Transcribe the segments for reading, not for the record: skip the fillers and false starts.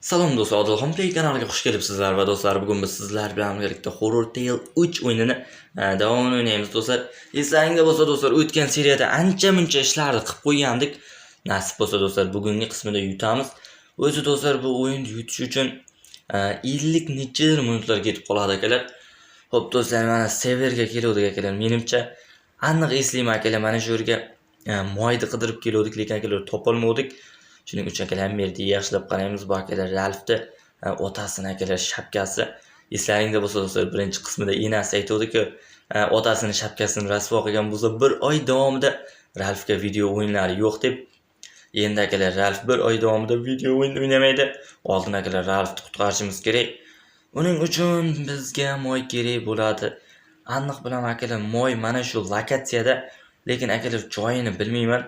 Salom do'stlar, Odilxon Play kanaliga xush kelibsizlar va do'stlar, bugun biz sizlar bilan birgalikda Horror Tale 3 o'yinini davomini o'ynaymiz do'stlar. Eslaringizda bo'lsa do'stlar, o'tgan seriyada ancha-muncha ishlarni qilib qo'ygandik. Nasib bo'lsa do'stlar, bugungi qismida yutamiz. O'zi do'stlar, bu o'yinni yutish uchun 50 necha minutlar ketib qoladi akalar. Xo'p do'stlar, mana serverga keldik akalar. Menimcha aniq eslayman akalar, mana shu yerga moyni qidirib keldik, lekin akalar topolmadik. Shuning uchun akalar ham yerda yaxshilab qaraymiz. Bu akalar Ralfni otasini akalar shapkasi. Eslaringizda bo'lsa do'stlar, birinchi qismida enasi aytuvdi-ku, otasini shapkasini rasvo qilgan bo'lsa, bir oy davomida Ralfga video o'yinlari yo'q deb. Endi akalar Ralf bir oy davomida video o'yin o'ynamaydi. Oldin akalar Ralfni qutqarishimiz kerak. Uning uchun bizga moy kerak bo'ladi. Aniq bilaman akalar, moy mana shu lokatsiyada, lekin akalar joyini bilmayman.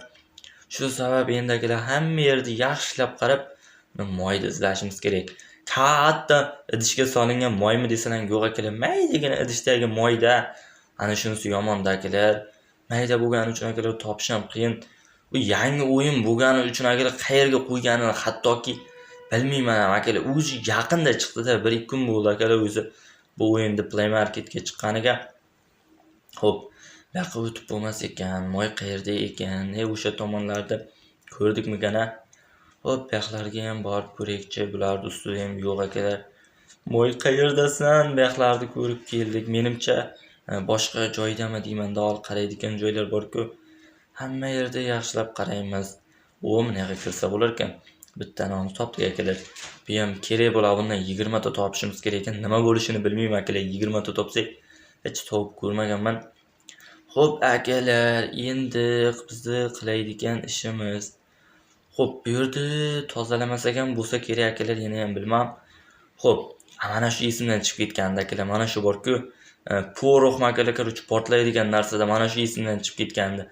Shu sabab endi akalar hamma yerni yaxshilab qarab moyni izlashimiz kerak. Katta idishga solingan moymi desalar yo'q akalar, maydagina idishdagi moyda. Ana shunisi yomonda akalar. Mayda bo'lgani uchun akalar topish ham qiyin. Bu yangi o'yin bo'lgani uchun akalar qayerga qo'yganini hattoki bilmayman ham akalar. O'zi yaqinda chiqdi-da, 1-2 kun bo'ldi akalar o'zi bu o'yinni Play Marketga chiqqaniga. Xo'p, yoqqa o'tib bo'lmas ekan, moy qayerda ekan, o'sha tomonlarda ko'rdikmi-gana? Xo'p, yoqlarga ham borib ko'raylikchi, bularning ustida ham yo'q akalar. Moy qayerdasan? Yoqlarni ko'rib keldik. Menimcha boshqa joydami deymanda, ol qaraydigan joylar bor-ku. Hamma yerda yaxshilab qaraymiz. O, bunaqa kirsa bo'lar ekan. Bitta nonni topdik akalar. Bu ham kerak bo'ladi, bundan 20 ta topishimiz kerak ekan. Nima bo'lishini bilmayman akalar. 20 ta topsak, hech topib ko'rmaganman. Xo'p akalar, endi bizni qilaydigan ishimiz. Xo'p, bu yerni tozalamasak ham bo'lsa kerak akalar, yana ham bilmam. Xo'p, mana shu esimdan chiqib ketganda akalar, mana shu bor-ku, porox akalar, ko'ruvchi portlaydigan narsada mana shu esimdan chiqib ketgandi.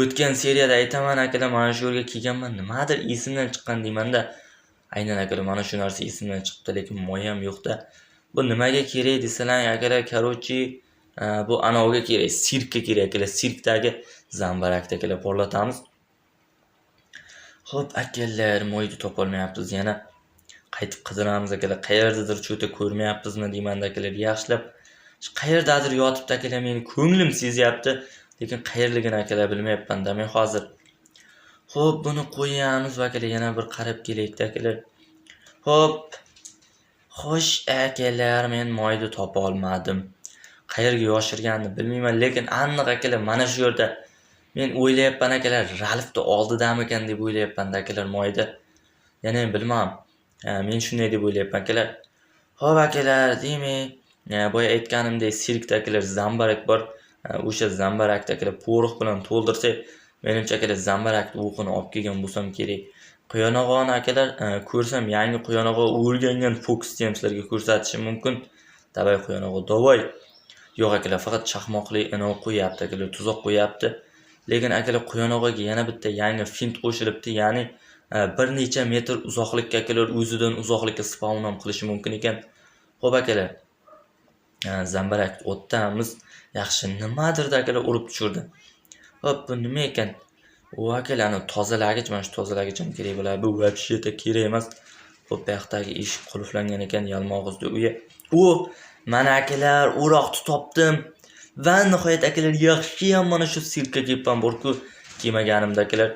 O'tgan seriyada aytaman akalar, mana shu yerga kelganman, nimadir esimdan chiqqan deymanda, aynan akalar mana shu narsa esimdan chiqibdi, lekin moy ham yo'qda. Bu nimaga kerak desalar akalar, ko'ruvchi bu anavga kerak, sirkka kerak akalar, sirkdagi zambarakda akalar porlatamiz. Xo'p akalar, moyni topolmayapmiz, yana qaytib qidiramiz akalar. Qayerdadir cho'ta ko'rmayapmizmi deymanda akalar, yaxshilab. Qayerdadir yotibdi akalar, meni ko'nglim sezyapti, lekin qayerligini akalar bilmayapman da men hozir. Xo'p, buni qo'yamiz va akalar yana bir qarab kelaylik akalar. Xo'p. Xo'sh akalar, men moyni topa olmadim. Qayerga yoshirganini bilmayman, lekin aniq akalar mana shu yerda. Men o'ylayapman akalar, Ralfni oldidamikan deb o'ylayapman akalar moyda. Yana ham bilmam. Men shunday deb o'ylayapman akalar. Xo'p akalar, demak, boya aytganimdek sirkda akalar zambarak bor. O'sha zambarakda akalar porox bilan to'ldirsak, menimcha akalar zambarakni o'qini olib kelgan bo'lsam kerak. Quyonog'oni akalar ko'rsam, yangi quyonog'i o'rgangan fokusni ham sizlarga ko'rsatishim mumkin. Davay quyonog'i, davay. Yo'q akalar, faqat chaqmoqli anov qo'yapti akalar, tuzoq qo'yapti. Lekin akalar quyonog'iga yana bitta yangi fint qo'shilibdi, ya'ni bir necha metr uzoqlikka akalar o'zidan uzoqlikka spawn ham qilishi mumkin ekan. Xo'p akalar, zambarak o'tamiz. Yaxshi, nimadir akalar urib tushirdi. Xo'p, bu nima ekan? O akalarni tozalagich, mana shu tozalagich ham kerak bo'ladi. Bu вообще-то kerak emas. Xo'p, bu yoqdagi eshik qulflangan ekan, yalmog'izli uyi. O, mana akalar, o'roqni topdim. Va nihoyat akalar, yaxshi ham mana shu sirkka kelibman bor-ku, kelmaganimda akalar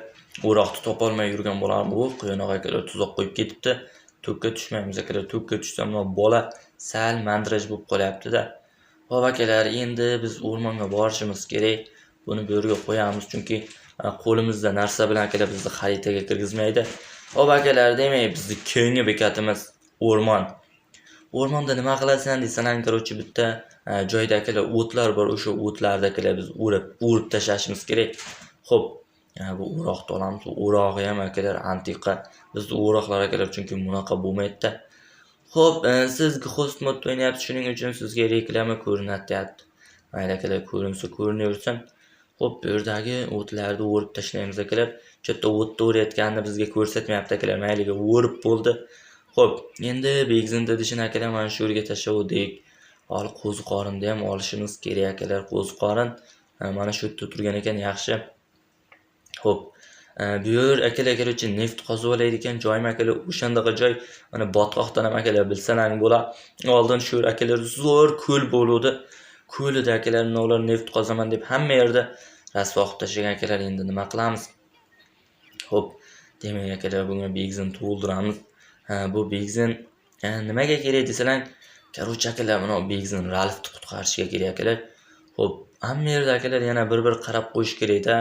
o'roqni topolmay yurgan bo'lardim. O, quyanoq akalar tuzoq qo'yib ketibdi. To'kka tushmaymiz akalar. To'kka tushsam bola sal mandraj bo'lib qolyapti-da. Xo'p akalar, endi biz o'rmonga borishimiz kerak. Buni bu yerga qo'yamiz, chunki qo'limizda narsa bilan akalar bizni xaritaga kirgizmaydi. Xo'p akalar, demak, bizning keyingi bekatimiz o'rmon. O'rmonda nima qilasan desalar, ko'ruvchi bitta joyda akalar o'tlar bor, o'sha o'tlarda akalar biz o'rib tashlashimiz kerak. Xo'p, bu o'roqni olamiz. O'rog'i ham akalar antiqa. Bizning o'roqlar akalar chunki bunaqa bo'lmaydi-da. Xo'p, siz host modda o'ynayapsiz, shuning uchun sizga reklama ko'rinatyapti. Mayli akalar, ko'rinsa ko'rinaversin. Xo'p, bu yerdagi o'tlarni o'rib tashlaymiz akalar. Chetda o'tni o'rayotganini bizga ko'rsatmayapti akalar. Mayliga o'rib bo'ldi. Xo'p, endi begzinda dishini akalar mana shu yerga tashlavdik. Ol qo'ziqorinni ham olishimiz kerak akalar. Qo'ziqorin mana shu yerda turgan ekan, yaxshi. Xo'p, Bu yer akalar uchun neft qozib olaydigan joy akalar, o'shandaqa joy mana botqoqdan ham akalar bilsalaring bo'la. Oldin shu akalar zo'r ko'l bo'ludi. Ko'lida akalar ular neft qozaman deb hamma yerda rasvo qilib tashlagan akalar, endi nima qilamiz? Xo'p, demak akalar bunga benzin to'ldiramiz. Bu benzin nimaga kerak desalang, короче akalar, mana benzin Ralfni qutqarishga kerak akalar. Xo'p, hamma yerda akalar yana bir qarab qo'yish kerak-da.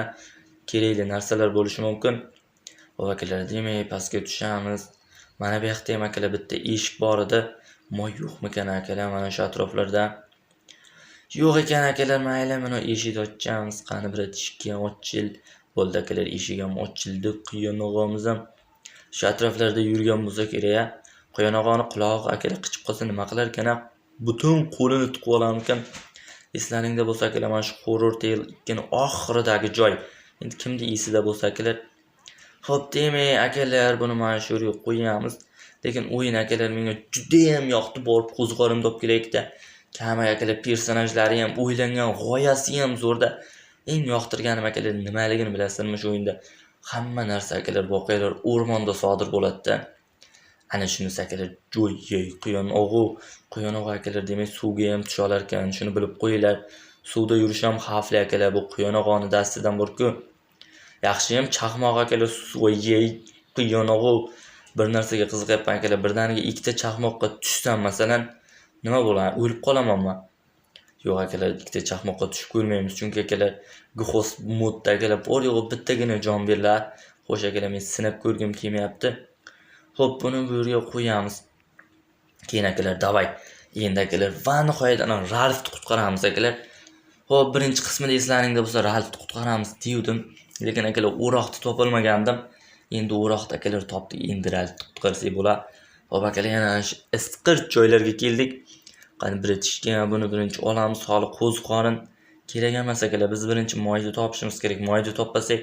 Kerakli narsalar bo'lishi mumkin. Xo'p akalar, demak pastga tushamiz. Mana bu yoqda ham akalar bitta eshik bor edi. Moy yo'qmikan akalar mana shu atroflarda? Yo'q ekan akalar, mayli, mana eshikni ochamiz. Qani bir eshikni ochil. Bo'ldi akalar, eshik ham ochildi. Quyonog'imiz ham shu atroflarda yurgan bo'lsa kerak-a. Quyonog'oni qulog'i akalar qichib qolsa nima qilar ekan? Butun qo'lini tiqib olarmikan? Eslaringda bo'lsa akalar, mana shu Horror Tale 2ning oxiridagi joy. Endi kimda esida bo'lsa akalar. Xo'p, demak akalar, buni mana shu yerga qo'yamiz. Lekin o'yin akalar menga juda ham yoqdi, borib qo'zg'orimda olib kelaylikda. Kama akalar personajlari ham o'ylangan, g'oyasi ham zo'rda. Eng yoqtirganim akalar nimaligini bilasizmi shu o'yinda? Hamma narsa akalar voqealar o'rmonda sodir bo'ladi-da. Ana shunisi akalar joy quyonog'i akalar, demak suvga ham tusha olar ekan, shuni bilib qo'yinglar. Suvda yurish ham xavfli akalar, bu quyonog'ini dastidan bor-ku. Yaxshi ham chaqmoq akalar, quyonog'i bir narsaga qiziqyapman akalar, birdaniga ikkita chaqmoqqa tushsam masalan, nima bo'ladi? O'lib qolamanmi? Yo'q akalar, ikkita chaqmoqqa tushib ko'rmaymiz, chunki akalar Ghost modda akalar bor yo'q bittagina jon berlar. Xo'sh akalar, men sinab ko'rgim kelmayapti. Xo'p, buni bu yerga qo'yamiz. Keyin akalar, davay. Endi akalar, va nihoyat ana Ralfni qutqaramiz akalar. Xo'p, birinchi qismida eslaringda bo'lsa Ralfni qutqaramiz degandim, lekin akalar o'roqni topolmagandim. Endi o'roqni akalar topdik, endi Ralfni qutqarsak bo'lar. Xo'p akalar, yana isqir joylarga keldik. Qani bir tishga buni birinchi olamiz, holi qo'zqorin kerak emas akalar. Biz birinchi moyni topishimiz kerak. Moyni topmasak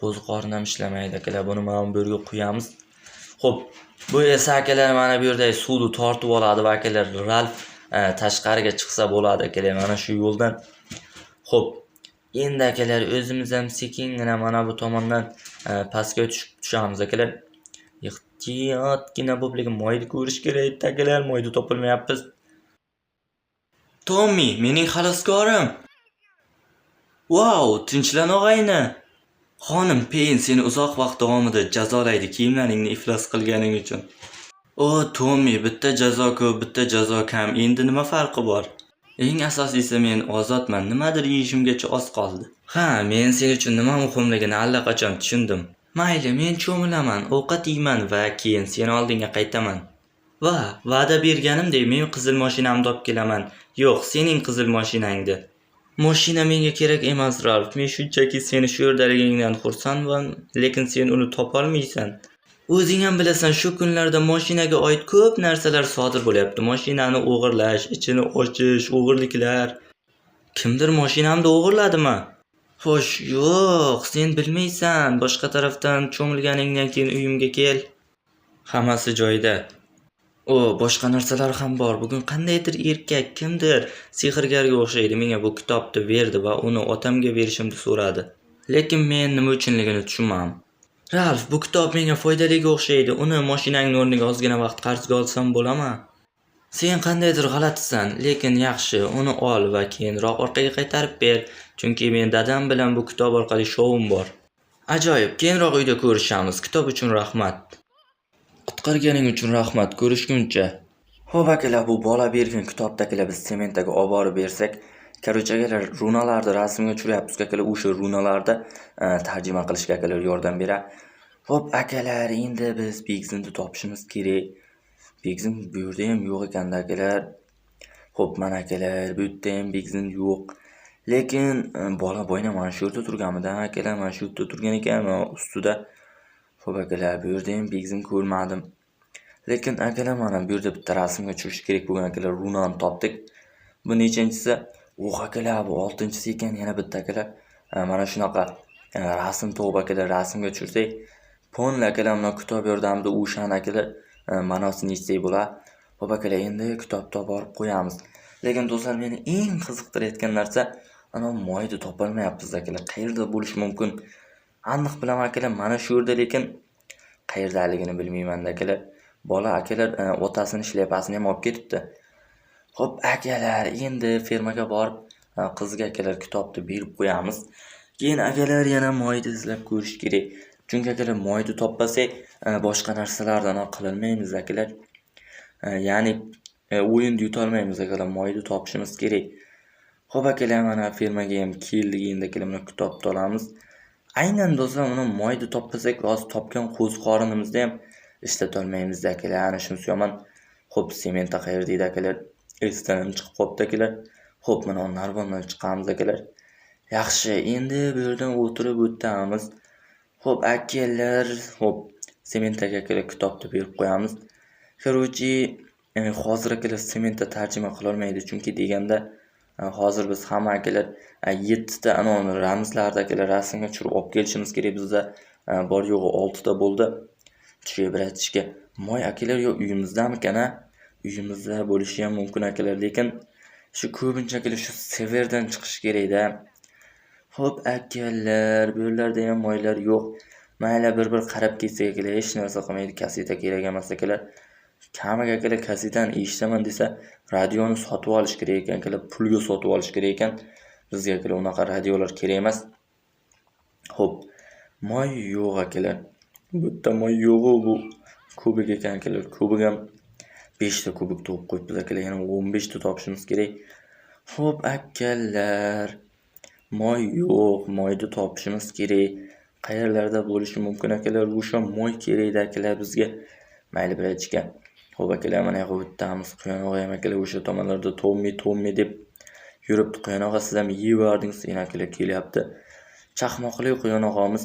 qo'zqorin ham ishlamaydi akalar. Buni mana bu yerga qo'yamiz. Xo'p, bu esa akalar mana bu yerda suvni tortib oladi va akalar Ralf tashqariga chiqsa bo'ladi akalar, mana shu yo'ldan. Xo'p, endi akalar o'zimiz ham sekingina mana bu tomondan pastga tushamiz akalar. Ehtiyotgina bo'lib, lekin moyni ko'rish kerak akalar, moyni topolmayapmiz. Tommi, mening xaloskorim. Wow, tinchlan og'ayni. Xonim Peyn seni uzoq vaqt davomida jazolaydi kiyimlaringni iflos qilganing uchun. O, Tommi, bitta jazo ko'p, bitta jazo kam. Endi nima farqi bor? Eng asosiysi men ozodman. Nimadir yeyishimgacha oz qoldi. Ha, men sen uchun nima muhimligini allaqachon tushundim. Mayli, men cho'milaman, ovqat yeyman va keyin seni oldinga qaytaman. Va, va'da berganimdek men qizil mashinamni olib kelaman. Yo'q, sening qizil mashinangdi. Mashina menga kerak emas, Ralf. Men shunchaki seni shu yerdaligingdan xursandman, lekin sen uni topolmaysan. O'zing ham bilasan, shu kunlarda mashinaga oid ko'p narsalar sodir bo'lyapti. Mashinani o'g'irlash, ichini ochish, o'g'irliklar. Kimdir mashinamni o'g'irladimi? Xo'sh, yo'q, sen bilmaysan. Boshqa tarafdan cho'milganingdan keyin uyimga kel. Hammasi joyida. O, boshqa narsalar ham bor. Bugun qandaydir erkak, kimdir sehrgarga o'xshaydi, menga bu kitobni berdi va uni otamga berishimni so'radi. Lekin men nima uchunligini tushunmadim. Ralf, bu kitob menga foydaliga o'xshaydi. Uni mashinangning o'rniga ozgina vaqt qarzga olsam bo'ladimi? Sen qandaydir g'alatisan, lekin yaxshi, uni ol va keyinroq orqaga qaytarib ber, chunki men dadam bilan bu kitob orqali shovim bor. Ajoyib, keyinroq uyda ko'rishamiz. Kitob uchun rahmat. Qutqarganing uchun rahmat, ko'rishguncha. Xo'p akalar, bu bola bergan kitobdagilar biz sementga olib borib bersak, короче akalar, runalarni rasmga tushiryapmiz akalar, o'sha runalarni tarjima qilishga akalar yordam beradi. Xo'p akalar, endi biz Bigzinni topishimiz kerak. Bigzin bu yerda ham yo'q ekanda akalar. Xo'p, mana akalar, bu yerda ham Bigzin yo'q. Lekin bola boyna mana shu yerda turganmidi akalar, mana shu yerda turgan ekan, ustida. Xo'p akalar, bu yerda ham Bigzin ko'rmadim. Lekin akalar, mana bu yerda bitta rasmga tushish kerak bo'lgan akalar, runani topdik. Bu nechanchisi? O'q akalar, bu 6-chisi ekan, yana bitta akalar. Mana shunaqa rasm to'g'ri akalar, rasmga tushirsak, pon akalar mana kitob yordamida o'shani akalar ma'nosini yetsak bo'lar. Xo'p akalar, endi kitobni olib borib qo'yamiz. Lekin do'stlar, meni eng qiziqtirayotgan narsa ana moyni topolmayapmiz akalar. Qayerda bo'lish mumkin? Aniq bilaman akalar, mana shu yerda, lekin qayerdaligini bilmayman akalar. Bola akalar otasini shlyapasini ham olib ketibdi. Xo'p akalar, endi fermaga borib qizga akalar kitobni berib qo'yamiz. Keyin akalar yana moyni izlab ko'rish kerak. Chunki akalar moyni topmasak, boshqa narsalardan qilolmaymiz akalar. Ya'ni o'yinni yutolmaymiz akalar, moyni topishimiz kerak. Xo'p akalar, mana fermaga ham keldik, endi akalar mana kitobni olamiz. Aynan do'stlar, mana moyni topmasak, hozir topgan qo'ziqorinimizni ham ishlatolmaymiz akalar. Ana shunisi yomon. Xo'p, sementa qayerda edi akalar? Esdan chiqib qopti akalar. Xo'p, mana narvondan chiqamiz akalar. Yaxshi, endi bu yerdan o'tirib o'tamiz. Xo'p akalar, xo'p, sementaga akalar kitobni berib qo'yamiz. Короче, hozir akalar sementa tarjima qila olmaydi, chunki deganda hozir biz hamma akalar 7 ta ramzlarni akalar rasmga tushirib olib kelishimiz kerak. Bizda bor yo'g'i 6 ta bo'ldi. Tushirib moy akalar yo uyimizdamikan? Uyimizda bo'lishi ham mumkin akalar, lekin shu ko'pincha akalar shu severdan chiqish kerak-da. Xo'p akalar, bu yerlarda ham moylar yo'q. Mayli, bir qarab ketsak akalar, hech narsa qilmaydi. Kaseta kerak emas akalar. Kamiga akalar kasetani eshitaman desa, radioni sotib olish kerak ekan akalar, pulga sotib olish kerak ekan. Bizga akalar unaqa radiolar kerak emas. Xo'p, moy yo'q akalar. Bu yerda moy yo'q, bu kubik ekan akalar. Kubik ham 5 ta kubik topib qo'yibmiz akalar, yana 15 ta topishimiz kerak. Xo'p akalar, moy yo'q, moyni topishimiz kerak. Qayerlarda bo'lishi mumkin akalar? O'sha moy kerak akalar bizga. Mayli birachka. Xo'p akalar, mana yo'q o'tamiz. Quyonog'i ham akalar o'sha tomonlarda Tommi deb yuribdi. Quyonog'i siz ham yeb yordingiz, yana akalar kelyapti. Chaqmoqli quyonog'imiz.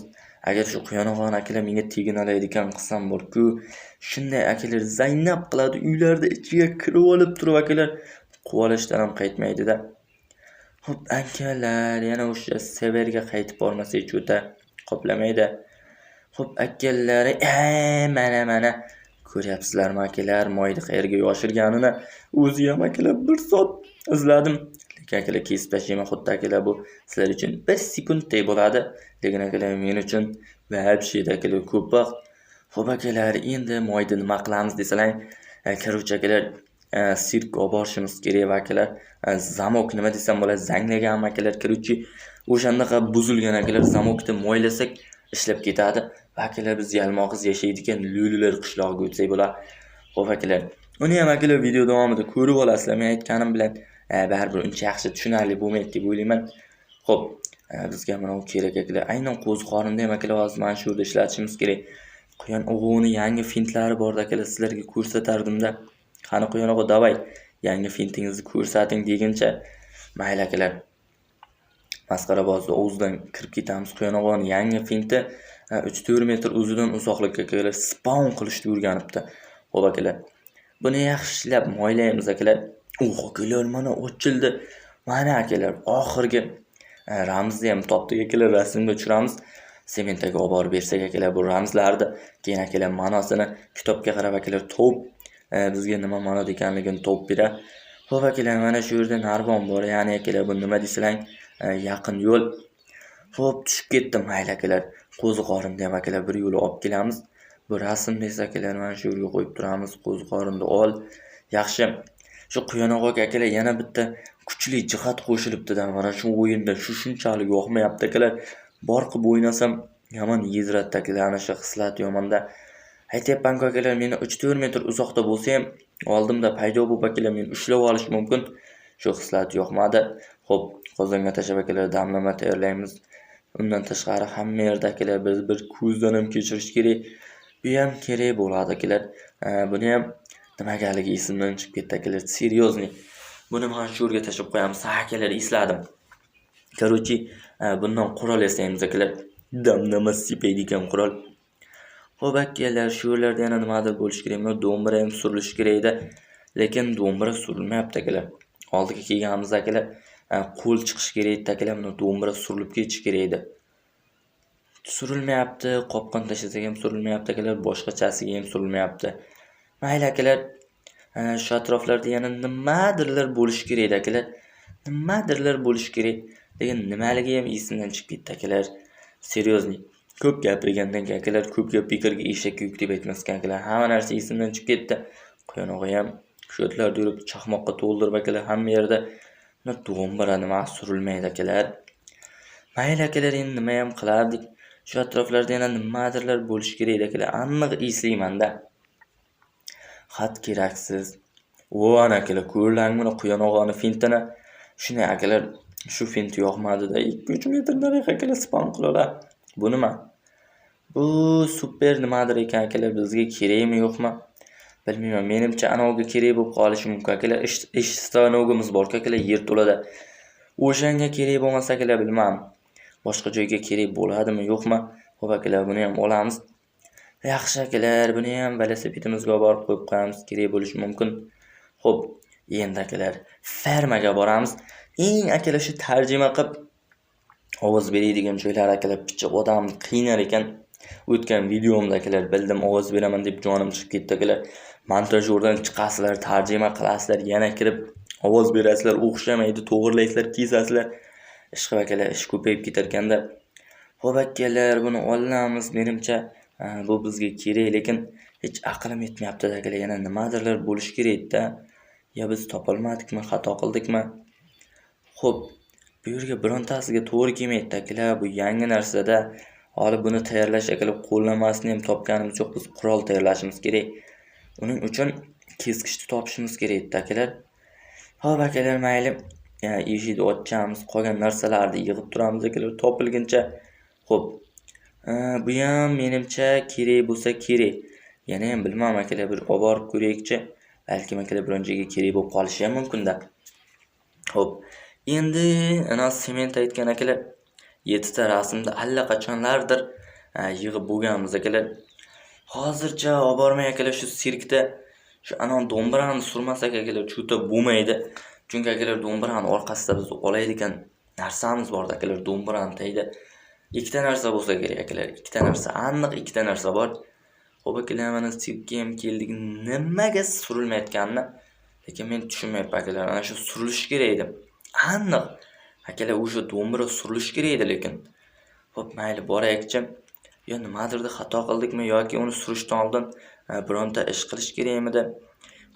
Agar shu quyonog'ini akalar menga teginoladigan qilsam bor-ku, shunday akalar zaynab qiladi, uylarda ichiga kirib olib turib akalar quvalashdan ham qaytmaydi-da. Xo'p akalar, yana o'sha severga qaytib bormasak cho'ta qoplamaydi. Xo'p akalar, mana ko'ryapsizlarmi akalar, moyni qayerga yoshirganini? O'zi ham akalar 1 soat izladim. Lekin akalar kesib tashlayman, xuddi akalar bu sizlar uchun 1 sekundday bo'ladi, lekin akalar men uchun вообще akalar ko'p vaqt. Xo'p akalar, endi moyni nima qilamiz desalar, короче akalar sirkga olib borishimiz kerak akalar. Zamok nima desam bo'ladi, zanglagan akalar. Короче, o'shandaqa buzilgan akalar, zamokni moylasak ishlab ketadi. Akalar, biz yalmog'iz yashaydigan lo'lilar qishlog'iga o'tsak bo'ladi. Xo'p akalar, uni ham akalar video davomida ko'rib olasizlar. Men aytganim bilan baribir uncha yaxshi tushunarli bo'lmaydi deb o'ylayman. Xo'p, bizga mana u kerak akalar. Aynan qo'ziqorinda ham akalar hozir mana shu yerda ishlatishimiz kerak. Quyon o'g'ini yangi fintlari bor akalar, sizlarga ko'rsatardim-da. Qani quyon o'g'i, davay, yangi fintingizni ko'rsating deguncha, mayli akalar. Masxarabozning o'zidan kirib ketamiz. Quyon o'g'ini yangi finti 3-4 metr o'zidan uzoqlikka akalar spawn qilishni o'rganibdi. Xo'p akalar, buni yaxshilab moylaymiz akalar. Akalar, mana ochildi. Mana akalar, oxirgi ramzni ham topdik akalar, rasmga tushiramiz. Sementaga olib borib bersak akalar bu ramzlarni, keyin akalar ma'nosini kitobga qarab akalar top bizga nima ma'noda ekanligini topib beradi. Xo'p akalar, mana shu yerda narvon bor, ya'ni akalar bu nima desalang yaqin yo'l. Xo'p, tushib ketdim mayli akalar. Qo'ziqorinni ham akalar bir yo'l olib kelamiz. Bu rasmni esa akalar mana shu yerga qo'yib turamiz. Qo'ziqorinni ol. Yaxshi. Shu quyonog'iga akalar yana bitta kuchli jihat qo'shilibdi-da. Mana shu o'yinda shunchalik yoqmayapti akalar. Bor qilib o'ynasam yomon yezratdi akalar, ana shu xislat yomonda. Aytayapman-ku akalar, meni 3-4 metr uzoqda bo'lsa ham oldimda paydo bo'lib akalar meni ushlab olish mumkin. Shu xislat yoqmadi. Xo'p, qozonga tashlab akalar damlama tayyorlaymiz. Undan tashqari hamma yerda akalar biz bir ko'zdan ham kechirish kerak. Bu ham kerak bo'ladi akalar. Buni ham nimagaligi esimdan chiqib ketdi akalar. Seryozni. Buni mana shu yerga tashlab qo'yamiz. Akalar esladim. Короче, bundan qurol yasaymiz akalar. Damlama sepaydigan qurol. Xo'p akalar, shu yerlarda yana nimadir bo'lish kerak. Mana do'mbira ham surilishi kerak edi. Lekin do'mbira surilmayapti akalar. Oldiga kelganimiz akalar, qo'l chiqish kerak edi akalar. Mana do'mbira surilib ketish kerak edi. Surilmayapti, qopqon tashlasak ham surilmayapti akalar, boshqachasiga ham surilmayapti. Mayli akalar, shu atroflarda yana nimadirlar bo'lish kerak edi akalar. Nimadirlar bo'lish kerak. Lekin nimaligi ham esimdan chiqib ketdi akalar. Seryozni. Ko'p gapirgandan keyin akalar ko'p gap bekorga eshakka yuk deb aytmaskan akalar. Hamma narsa esimdan chiqib ketdi. Quyonog'i ham shu yerlarda yurib chaqmoqqa to'ldirib akalar hamma yerda do'mbira nima surilmaydi akalar. Mayli akalar, endi nima ham qilardik? Shu atroflarda yana nimadirlar bo'lish kerak akalar. Aniq eslayman-da. Xat keraksiz. Ana akalar, ko'rlaringmi quyonog'ini fintini? Shunday akalar, shu fint yoqmadi-da. 2-3 metr nariga akalar spam qilalar. Bu nima? Bu super nimadir ekan akalar, bizga kerakmi yo'qmi? Bilmayman. Menimcha anavga kerak bo'lib qolishi mumkin akalar. Ish stanovimiz bor akalar, yer to'lada. O'shanga kerak bo'lmasa akalar, bilmam. Boshqa joyga kerak bo'ladimi, yo'qmi? Xo'p akalar, buni ham olamiz. Yaxshi akalar, buni ham velosipedimizga borib qo'yib qo'yamiz, kerak bo'lishi mumkin. Xo'p, endi akalar, fermaga boramiz. Eng akalar shu tarjima qilib ovoz beradigan joylar akalar, picha odam qiynar ekan. O'tgan videomda akalar bildim ovoz beraman deb jonim chiqib ketdi akalar. Montajyordan chiqasizlar, tarjima qilasizlar, yana kirib ovoz berasizlar, o'xshamaydi, to'g'rilaysizlar, kesasizlar. Ishqib akalar, ish ko'payib ketar ekanda. Xo'p akalar, buni olamiz. Menimcha bu bizga kerak, lekin hech aqlim yetmayapti akalar. Yana nimadirlar bo'lish kerak-da. Ya biz topolmadikmi, xato qildikmi? Xo'p, bu yerga birontasiga to'g'ri kelmaydi akalar. Bu yangi narsa-da. Hali buni tayyorlash akalar, qo'llanmasini ham topganimiz yo'q. Biz qurol tayyorlashimiz kerak. Uning uchun kesgichni topishimiz kerak akalar. Xo'p akalar, mayli. Eshikni ochamiz, qolgan narsalarni yig'ib turamiz akalar, topilguncha. Xo'p. Bu ham menimcha kerak bo'lsa kerak. Yana ham bilmam akalar, bir olib borib ko'raylikchi. Balki akalar biron joyga kerak bo'lib qolishi ham mumkin-da. Xo'p. Endi ana sement aytgan akalar, 7 ta rasmni allaqachonlardir yig'ib bo'lganmiz akalar. Hozircha olib bormay akalar, shu sirkda shu anon do'mbirani surmasak akalar, chuta bo'lmaydi. Chunki akalar do'mbirani orqasida biz olaydigan narsamiz bor akalar, do'mbirani tagida 2 ta narsa bo'lsa kerak akalar. 2 ta narsa, aniq 2 ta narsa bor. Xo'p akalar, mana sirkga ham keldik. Nimaga surilmayotganini lekin men tushunmayapman akalar. Ana shu surilish kerak edi. Aniq akalar, o'sha do'mbira surilish kerak edi lekin. Xo'p, mayli boraylikchi. Yo nimadirda xato qildikmi yoki uni surishdan oldin bironta ish qilish kerakmidi?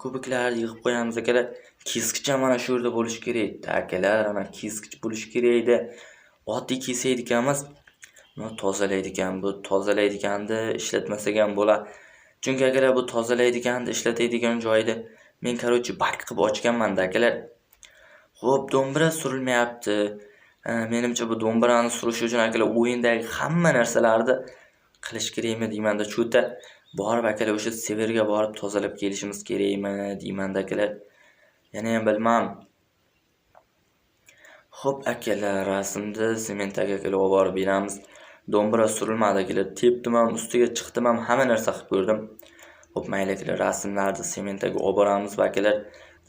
Ko'piklarni yig'ib qo'yamiz akalar. Kesgich ham mana shu yerda bo'lish kerak edi akalar. Ana kesgich bo'lish kerak edi. Oddiy kesaydiganmiz. Buni tozalaydigan, bu tozalaydiganda ishlatmasak ham bo'lar. Chunki akalar, bu tozalaydiganda ishlatadigan joyda men qarochi bak qilib ochganman-da akalar. Xo'p, do'mbira surilmayapti. Menimcha bu do'mbirani surish uchun akalar o'yindagi hamma narsalarni qilish kerakmi deyman-da. Chuta borib akalar o'sha severga borib tozalab kelishimiz kerakmi deyman-da akalar. Yana ham bilmam. Xo'p akalar, rasmni sementga akalar olib borib beramiz. Do'mbira surilmadi akalar. Tepdim ham, ustiga chiqdim ham, hamma narsa qilib ko'rdim. Xo'p, mayli akalar, rasmlarni sementga olib boramiz va akalar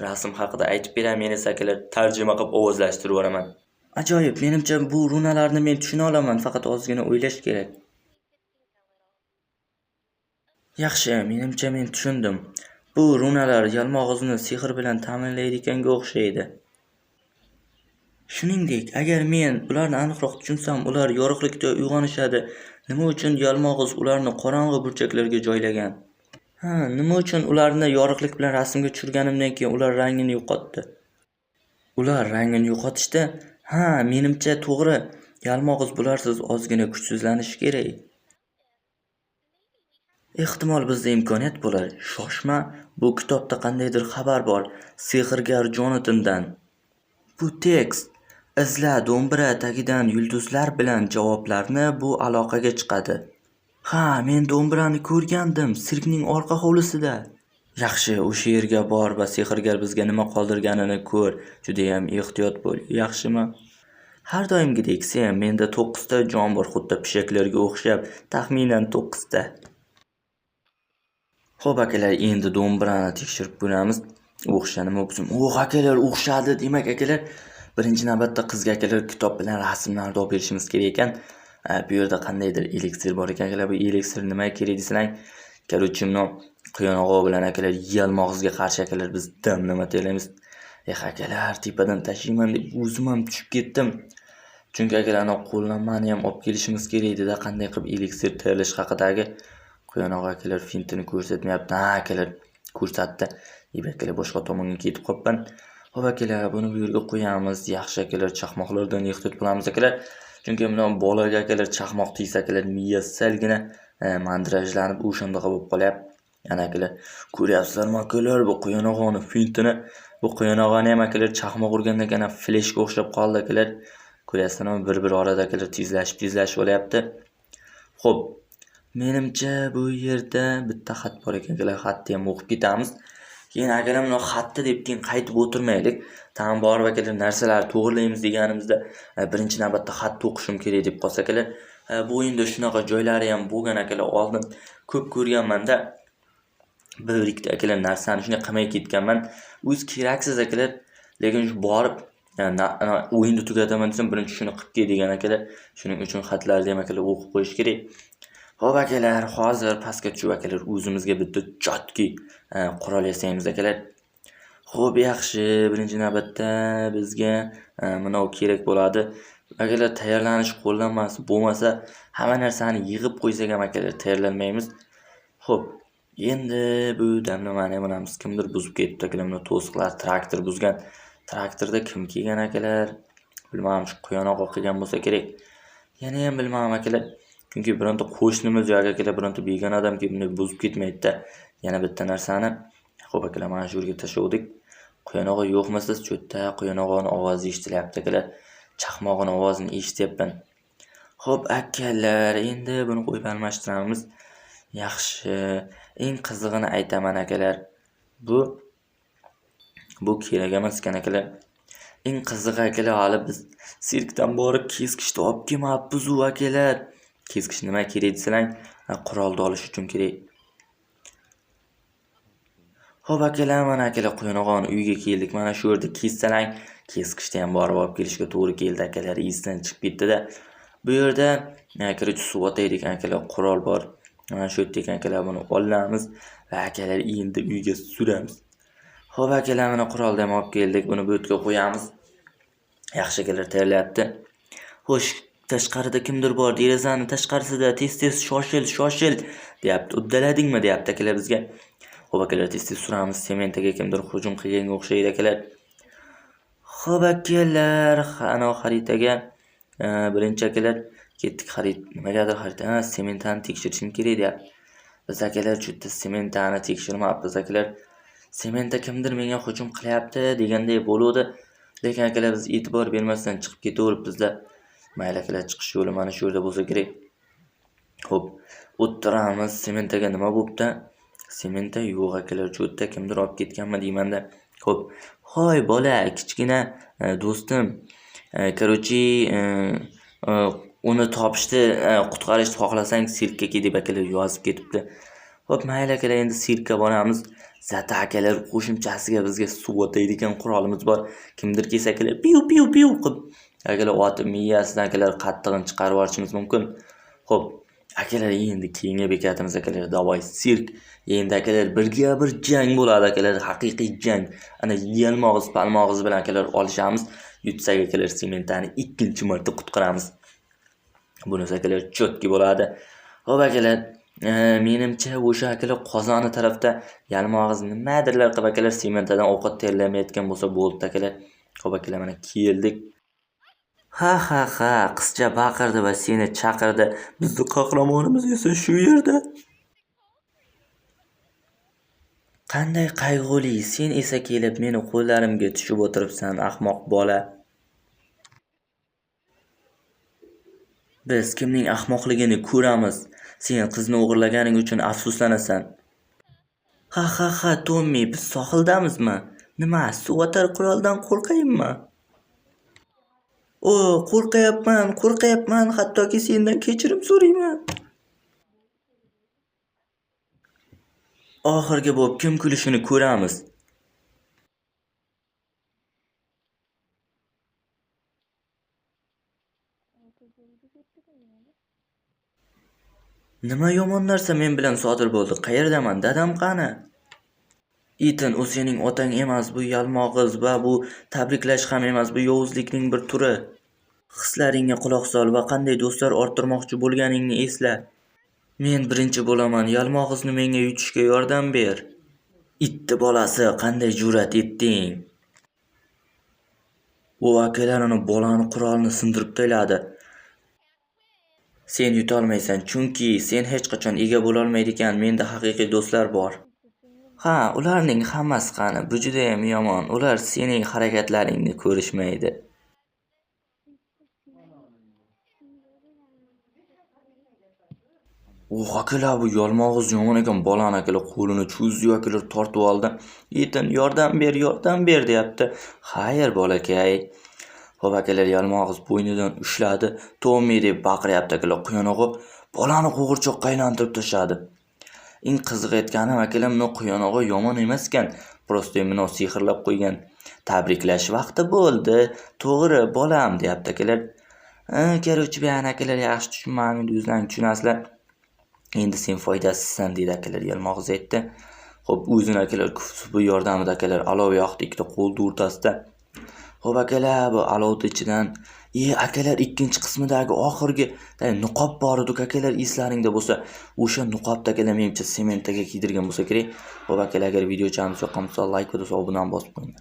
rasm haqida aytib beraman, men esa akalar tarjima qilib ovozlashtirib yuboraman. Ajoyib, menimcha bu runalarni men tushuna olaman, faqat ozgina o'ylash kerak. Yaxshi, menimcha men tushundim. Bu runalar yalmog'izni sehr bilan ta'minlaydiganga o'xshaydi. Shuningdek, agar men ularni aniqroq tushunsam, ular yorug'likda uyg'onishadi. Nima uchun yalmog'iz ularni qorong'i burchaklarga joylagan? Nima uchun ularni yorug'lik bilan rasmga tushirganimdan keyin ular rangini yo'qotdi? Ular rangini yo'qotishda, menimcha to'g'ri. Yalmog'iz bularsiz ozgina kuchsizlanishi kerak. Ehtimol bizda imkoniyat bo'lar. Shoshma, bu kitobda qandaydir xabar bor. Sehrgar Jonathandan. Bu tekst izla do'mbira tagidan yulduzlar bilan javoblarni bu aloqaga chiqadi. Men do'mbirani ko'rgandim, sirkning orqa hovlisida. Yaxshi, o'sha yerga bor va sehrgar bizga nima qoldirganini ko'r. Juda ham ehtiyot bo'l, yaxshimi? Har doimgidek sen, menda 9 ta jon bor, xuddi pishaklarga o'xshab, taxminan 9 ta. Xo'p akalar, endi do'mbirani tekshirib ko'ramiz. O'xshanimi o'xsham? Akalar, o'xshadi. Demak akalar, birinchi navbatda qizga akalar kitob bilan rasmlarni olib berishimiz kerak ekan. Bu yerda qandaydir elektr bor ekan akalar. Bu elektr nimaga kerak desang, qarochimni quyonog'i bilan akalar yalmog'izga qarshi akalar biz nima tayyorlaymiz. Akalar, tepadan tashiyman deb o'zim ham tushib ketdim. Chunki agar ana qo'llanmani ham olib kelishimiz kerak edi-da, qanday qilib eliksir tayyorlash haqidagi Quyonoq akalar fintini ko'rsatmayapti. Ha, akalar ko'rsatdi. Akalar boshqa tomonga ketib qolibman. Xo'p akalar, buni bu yerga qo'yamiz. Yaxshi akalar, chaqmoqlardan ehtiyot qilamiz akalar. Chunki bundan bolaga akalar chaqmoq tegsa akalar miyasi salgina mandirajlanib o'shanda bo'lib qolyapti. Ana akalar, ko'ryapsizlarmi akalar, bu Quyonoqning fintini. Bu Quyonoqni ham akalar chaqmoq urganda kana fleshga o'xshab qoldi akalar. Ko'ryapsizlarmi, bir orada akalar tezlashib olyapti. Xo'p, menimcha bu yerda bitta xat bor ekan akalar, xatni ham o'qib ketamiz. Keyin akalar buni xatni deb keyin qaytib o'tirmaylik. Tam borib akalar narsalarni to'g'rilaymiz deganimizda birinchi navbatda xat o'qishim kerak deb qolsa akalar, bu o'yinda shunaqa joylari ham bo'lgan akalar, oldin ko'p ko'rganman-da. Birlikda akalar narsani shunday qilmay ketganman. O'zi keraksiz akalar, lekin shu borib o'yinni tugataman desam birinchi shuni qilib ket degan akalar. Shuning uchun xatlarni ham akalar o'qib qo'yish kerak. Xo'p akalar, hozir pastga tushib akalar o'zimizga bitta jotki qurol yasaymiz akalar. Xo'p, yaxshi. Birinchi navbatda bizga menov kerak bo'ladi. Akalar tayyorlanish qo'llanmasi bo'lmasa, hamma narsani yig'ib qo'ysak ham akalar tayyorlanmaymiz. Xo'p, endi bu damlamani ham kimdir buzib ketdi akalar. Mana to'siqlar traktor buzgan. Traktorda kim kelgan akalar? Bilmadim, shu Quyonoq o'qigan bo'lsa kerak. Yana ham bilmadim akalar. Chunki bironta qo'shnimiz yo'q akalar, bironta begona odam kelib buni buzib ketmaydi-da. Yana bitta narsani. Xo'p akalar, mana shu yerga tashlavdik. Quyonoq yo'qmisiz? Cho'tda Quyonoqning ovozi eshitilyapti akalar. Chaqmog'ning ovozini eshityapman. Xo'p akalar, endi buni qo'yib almashtiramiz. Yaxshi. Eng qizig'ini aytaman akalar. Bu kerak emas ekan akalar. Eng qizig'i akalar, hali biz sirkdan borib keskichni olib kelmabmiz akalar. Keskich nima kerak desang, qurolni olish uchun kerak. Xo'p akalar, mana akalar Quyonoqning uyiga keldik. Mana shu yerda kessalang, keskichni ham borib olib kelishga to'g'ri keldi akalar. Esdan chiqib ketdi-da. Bu yerda kiruvchi suv otaydik akalar, qurol bor. Mana shu yerda akalar buni olamiz va akalar endi uyga suramiz. Xo'p akalar, mana qurolni ham olib keldik. Buni bu yerga qo'yamiz. Yaxshi akalar tayyorlayapti. Xo'sh, tashqarida kimdir bor, derazani tashqarisida tez shoshil deyapti. Uddaladingmi deyapti akalar bizga. Xo'p akalar, tez suramiz. Sementaga kimdir hujum qilganga o'xshaydi akalar. Xo'p akalar, ana xaritaga birinchi akalar ketdik. Nimagadir xarita, sementani tekshirishim kerak deyapti. Biz akalar shu yerda sementani tekshirmayapmiz akalar. Sementa kimdir menga hujum qilyapti deganday bo'ldi. Lekin akalar biz e'tibor bermasdan chiqib ketaveribmiz-da. Mayli akalar, chiqish yo'li mana shu yerda bo'lsa kerak. Xo'p, o'tiramiz. Sementaga nima bo'pti? Sementa yo'q akalar, shu yerda kimdir olib ketganmi deyman-da. Xo'p, hoy bola, kichkina do'stim. Короче, uni topishni, qutqarishni xohlasang sirkka ket deb akalar yozib ketibdi. Xo'p, mayli akalar, endi sirkka boramiz. Zata akalar qo'shimchasiga bizga suv otaydigan qurolimiz bor. Kimdir kelsa akalar piu qilib akalar otib miyasidan akalar qattig'ini chiqarib yuborishimiz mumkin. Xo'p, akalar endi keyingi bekatimiz akalar Davoy sirk. Endi akalar birga bir jang bo'ladi akalar, haqiqiy jang. Ana yalmog'iz palmog'iz bilan akalar olishamiz. Yutsak akalar sementani ikkinchi marta qutqaramiz. Bunisi akalar cho'tki bo'ladi. Xo'p akalar, menimcha o'sha akalar qozoni tarafda yalmog'iz nimadirlar qilib akalar sementadan ovqat tayyorlamayotgan bo'lsa bo'ldi akalar. Xo'p akalar, mana keldik. Ha, qizcha baqirdi va seni chaqirdi. Bizning qahramonimiz esa shu yerda. Qanday qayg'uli, sen esa kelib meni qo'llarimga tushib o'tiribsan, ahmoq bola. Biz kimning ahmoqligini ko'ramiz. Sen qizni o'g'irlaganing uchun afsuslanasan. Ha, Tommi, biz sohildamizmi? Nima, suv otar quroldan qo'rqaymi? Qo'rqayapman, hattoki sendan kechirim so'rayman. Oxirgi bo'lib kim kulishini ko'ramiz. Nima yomon narsa men bilan sodir bo'ldi? Qayerdaman? Dadam qani? Ethan, u sening otang emas, bu yalmog'iz va bu tabriklash ham emas, bu yovuzlikning bir turi. Hislaringga quloq sol va qanday do'stlar orttirmoqchi bo'lganingni esla. Men birinchi bo'laman. Yalmog'izni menga yutishga yordam ber. Itti bolasi, qanday jur'at etding? U akalar uni bolani qurolni sindirib tashladi. Sen yutolmaysan, chunki sen hech qachon ega bo'la olmaydigan menda haqiqiy do'stlar bor. Ha, ularning hammasi qani? Bu juda ham yomon. Ular sening harakatlaringni ko'rishmaydi. Akalar bu yalmog'iz yomon ekan. Bolani akalar qo'lini cho'zdi, akalar tortib oldi. Yetin, yordam ber deyapti. Xayr, bolakay. Xo'p akalar, yalmog'iz bo'ynidan ushladi. Tommi deb baqiryapti akalar. Quyonog'i bolani qo'g'irchoqqa aylantirib tashladi. Eng qiziq aytganim akalar, bu quyonog'i yomon emas ekan. Prosta meni sehrlab qo'ygan. Tabriklash vaqti bo'ldi. To'g'ri, bolam deyapti akalar. Keruchi bilan akalar yaxshi tushunmadim, o'zlaring tushunasizlar. Endi sen foydasizsan deydi akalar, yalmog'iz aytdi. Xo'p, o'zini akalar kufi yordamida akalar olov yoqdi ikkita qo'lni o'rtasida. Xo'p akalar, bu olovni ichidan akalar ikkinchi qismidagi oxirgi niqob bor edi akalar, eslaringda bo'lsa, o'sha niqobda akalar menimcha sementga kiydirgan bo'lsa kerak. Xo'p akalar, agar video yoqsa, like va obunani bosib qo'ying.